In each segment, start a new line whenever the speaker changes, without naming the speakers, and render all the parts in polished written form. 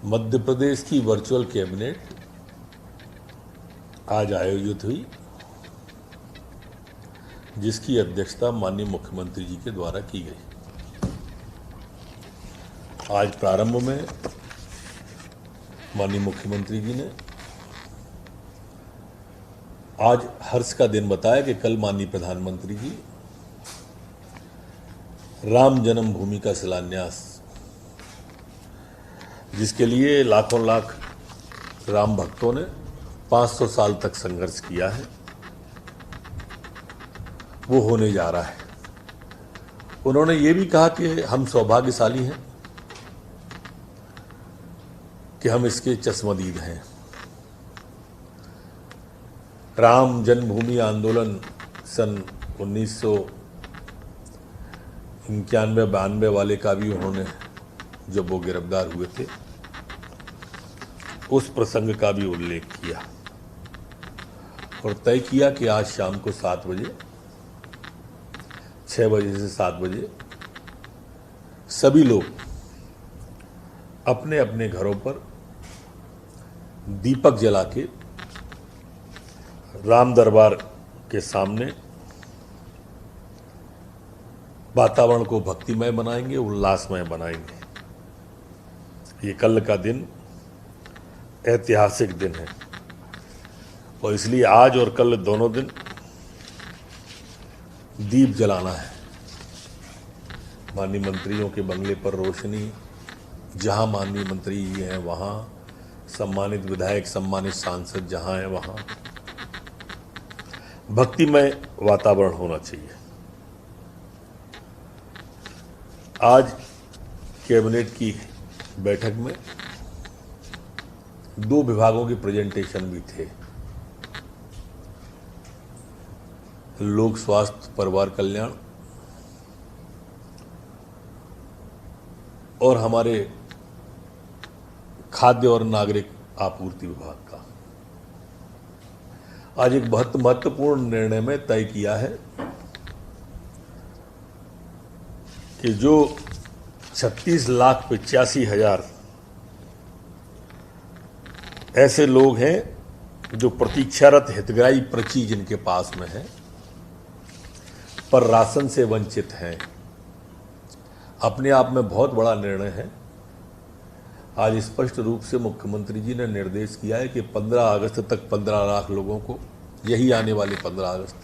मध्य प्रदेश की virtual cabinet आज आयोजित हुई, जिसकी अध्यक्षता माननीय मुख्यमंत्री जी के द्वारा की गई। आज प्रारंभ में माननीय मुख्यमंत्री जी ने आज हर्ष का दिन बताया कि कल माननीय प्रधानमंत्री जी राम जन्मभूमि का शिलान्यास, जिसके लिए लाखों लाख राम भक्तों ने 500 साल तक संघर्ष किया है, वो होने जा रहा है। उन्होंने ये भी कहा कि हम सौभाग्यशाली हैं कि हम इसके चश्मदीद हैं। राम जन्मभूमि आंदोलन सन 1991-92 वाले का भी उन्होंने, जब वो गिरफ्तार हुए थे, उस प्रसंग का भी उल्लेख किया और तय किया कि आज शाम को 7 बजे, 6 बजे से 7 बजे सभी लोग अपने अपने घरों पर दीपक जला के राम दरबार के सामने वातावरण को भक्तिमय बनाएंगे, उल्लासमय बनाएंगे। ये कल का दिन ऐतिहासिक दिन है और इसलिए आज और कल दोनों दिन दीप जलाना है। माननीय मंत्रियों के बंगले पर रोशनी, जहां माननीय मंत्री जी हैं वहां, सम्मानित विधायक, सम्मानित सांसद जहां हैं वहां भक्तिमय वातावरण होना चाहिए। आज कैबिनेट की बैठक में 2 विभागों के प्रेजेंटेशन भी थे। लोक स्वास्थ्य परिवार कल्याण और हमारे खाद्य और नागरिक आपूर्ति विभाग का। आज एक बहुत महत्वपूर्ण निर्णय में तय किया है कि जो 36,85,000 ऐसे लोग हैं जो प्रतीक्षारत हितग्राही पर्ची जिनके पास में है पर राशन से वंचित हैं, अपने आप में बहुत बड़ा निर्णय है। आज स्पष्ट रूप से मुख्यमंत्री जी ने निर्देश किया है कि 15 अगस्त तक 15 लाख लोगों को, यही आने वाले 15 अगस्त,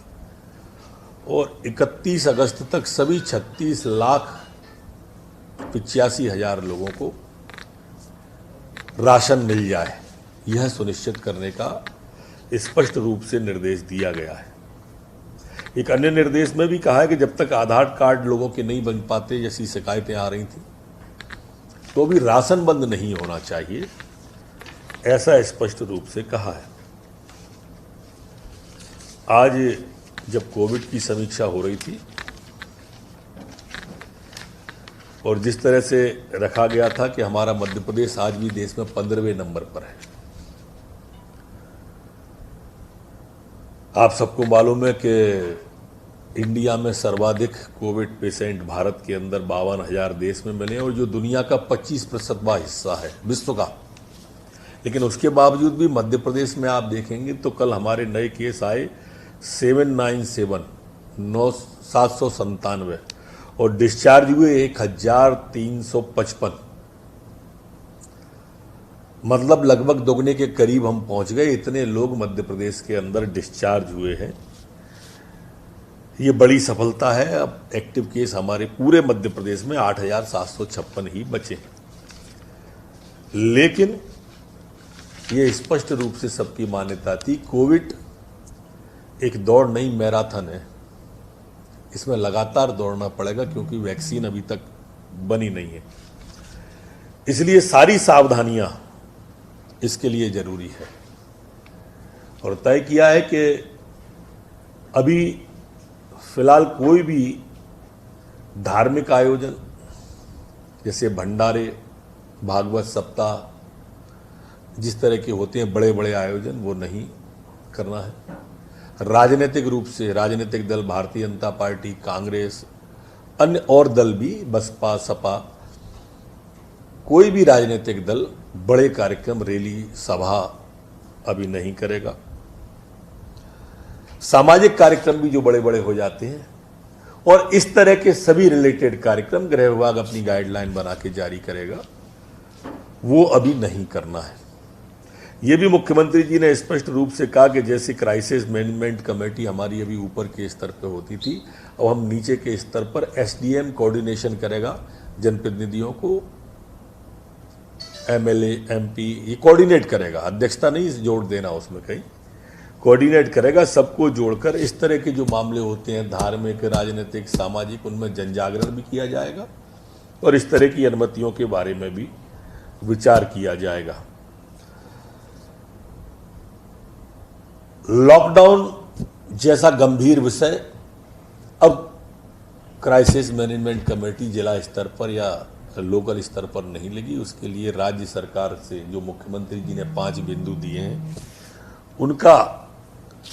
और 31 अगस्त तक सभी 36,85,000 लोगों को राशन मिल जाए, यह सुनिश्चित करने का स्पष्ट रूप से निर्देश दिया गया है। एक अन्य निर्देश में भी कहा है कि जब तक आधार कार्ड लोगों के नहीं बन पाते, जैसी शिकायतें आ रही थी, तो भी राशन बंद नहीं होना चाहिए, ऐसा स्पष्ट रूप से कहा है। आज जब कोविड की समीक्षा हो रही थी और जिस तरह से रखा गया था कि हमारा मध्य प्रदेश आज भी देश में 15वें नंबर पर है। आप सबको मालूम है कि इंडिया में सर्वाधिक कोविड पेशेंट भारत के अंदर 52,000 देश में मिले और जो दुनिया का 25% हिस्सा है विश्व का। लेकिन उसके बावजूद भी मध्य प्रदेश में आप देखेंगे तो कल हमारे नए केस आए 797 और डिस्चार्ज हुए 1,355, मतलब लगभग दोगुने के करीब हम पहुंच गए। इतने लोग मध्य प्रदेश के अंदर डिस्चार्ज हुए हैं, ये बड़ी सफलता है। अब एक्टिव केस हमारे पूरे मध्य प्रदेश में 8,756 ही बचे हैं। लेकिन ये स्पष्ट रूप से सबकी मान्यता थी, कोविड एक दौड़ नहीं, मैराथन है। इसमें लगातार दौड़ना पड़ेगा क्योंकि वैक्सीन अभी तक बनी नहीं है। इसलिए सारी सावधानियां इसके लिए जरूरी है और तय किया है कि अभी फिलहाल कोई भी धार्मिक आयोजन जैसे भंडारे, भागवत सप्ताह, जिस तरह के होते हैं बड़े बड़े आयोजन, वो नहीं करना है। राजनीतिक रूप से राजनीतिक दल, भारतीय जनता पार्टी, कांग्रेस, अन्य और दल भी, बसपा, सपा, कोई भी राजनीतिक दल बड़े कार्यक्रम, रैली, सभा अभी नहीं करेगा। सामाजिक कार्यक्रम भी जो बड़े बड़े हो जाते हैं और इस तरह के सभी रिलेटेड कार्यक्रम गृह विभाग अपनी गाइडलाइन बना के जारी करेगा, वो अभी नहीं करना है। ये भी मुख्यमंत्री जी ने स्पष्ट रूप से कहा कि जैसे क्राइसिस मैनेजमेंट कमेटी हमारी अभी ऊपर के स्तर पर होती थी, अब हम नीचे के स्तर पर एसडीएम कोऑर्डिनेशन करेगा, जनप्रतिनिधियों को एमएलए, एमपी ये कोऑर्डिनेट करेगा, अध्यक्षता नहीं जोड़ देना उसमें कहीं, कोऑर्डिनेट करेगा, सबको जोड़कर इस तरह के जो मामले होते हैं धार्मिक, राजनीतिक, सामाजिक, उनमें जन जागरण भी किया जाएगा और इस तरह की अनुमतियों के बारे में भी विचार किया जाएगा। लॉकडाउन जैसा गंभीर विषय अब क्राइसिस मैनेजमेंट कमेटी जिला स्तर पर या लोकल स्तर पर नहीं लगी। उसके लिए राज्य सरकार से जो मुख्यमंत्री जी ने 5 बिंदु दिए हैं उनका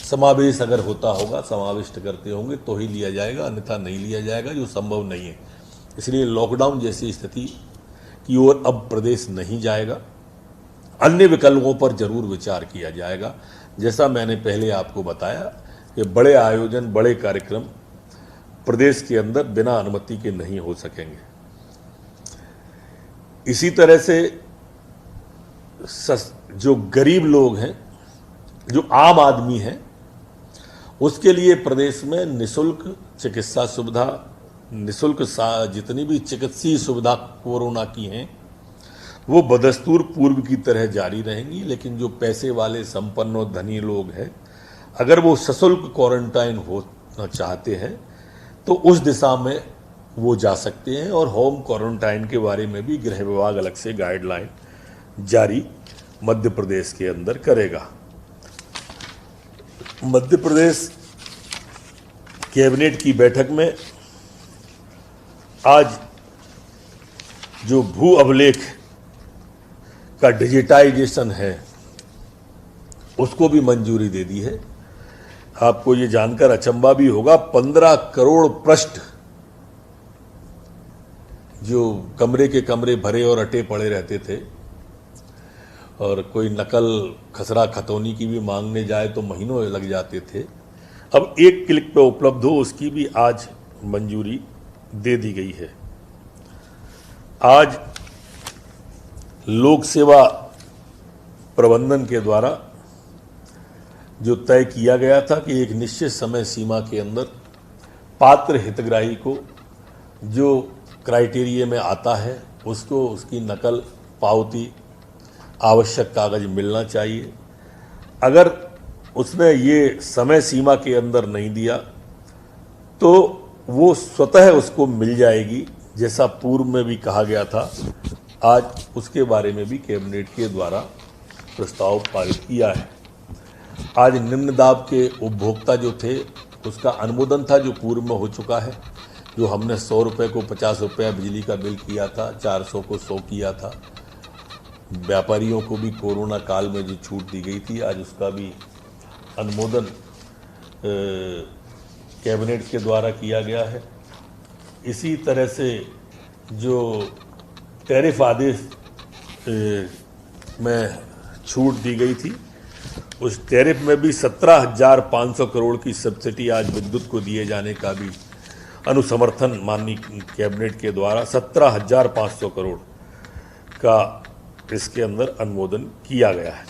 समावेश अगर होता होगा, समाविष्ट करते होंगे तो ही लिया जाएगा, अन्यथा नहीं लिया जाएगा, जो संभव नहीं है। इसलिए लॉकडाउन जैसी स्थिति की ओर अब प्रदेश नहीं जाएगा। अन्य विकल्पों पर जरूर विचार किया जाएगा। जैसा मैंने पहले आपको बताया कि बड़े आयोजन, बड़े कार्यक्रम प्रदेश के अंदर बिना अनुमति के नहीं हो सकेंगे। इसी तरह से जो गरीब लोग हैं, जो आम आदमी हैं, उसके लिए प्रदेश में निःशुल्क चिकित्सा सुविधा, निःशुल्क जितनी भी चिकित्सीय सुविधा कोरोना की हैं वो बदस्तूर पूर्व की तरह जारी रहेंगी। लेकिन जो पैसे वाले, संपन्न और धनी लोग हैं, अगर वो सशुल्क क्वारंटाइन होना चाहते हैं तो उस दिशा में वो जा सकते हैं और होम क्वारंटाइन के बारे में भी गृह विभाग अलग से गाइडलाइन जारी मध्य प्रदेश के अंदर करेगा। मध्य प्रदेश कैबिनेट की बैठक में आज जो भू अभिलेख का डिजिटाइजेशन है उसको भी मंजूरी दे दी है। आपको ये जानकर अचंभा भी होगा, 15 करोड़ पृष्ठ जो कमरे के कमरे भरे और अटे पड़े रहते थे और कोई नकल, खसरा, खतौनी की भी मांगने जाए तो महीनों लग जाते थे, अब एक क्लिक पे उपलब्ध हो, उसकी भी आज मंजूरी दे दी गई है। आज लोक सेवा प्रबंधन के द्वारा जो तय किया गया था कि एक निश्चित समय सीमा के अंदर पात्र हितग्राही को जो क्राइटेरिया में आता है उसको उसकी नकल, पावती, आवश्यक कागज मिलना चाहिए। अगर उसने ये समय सीमा के अंदर नहीं दिया तो वो स्वतः उसको मिल जाएगी, जैसा पूर्व में भी कहा गया था। आज उसके बारे में भी कैबिनेट के द्वारा प्रस्ताव पारित किया है। आज निम्न दाब के उपभोक्ता जो थे उसका अनुमोदन था, जो पूर्व में हो चुका है। जो हमने 100 रुपये को 50 रुपये बिजली का बिल किया था, 400 को 100 किया था। व्यापारियों को भी कोरोना काल में जो छूट दी गई थी, आज उसका भी अनुमोदन कैबिनेट के द्वारा किया गया है। इसी तरह से जो टैरिफ आदेश में छूट दी गई थी, उस टैरिफ में भी 17,500 करोड़ की सब्सिडी आज विद्युत को दिए जाने का भी अनुसमर्थन माननीय कैबिनेट के द्वारा 17,500 करोड़ का इसके अंदर अनुमोदन किया गया है।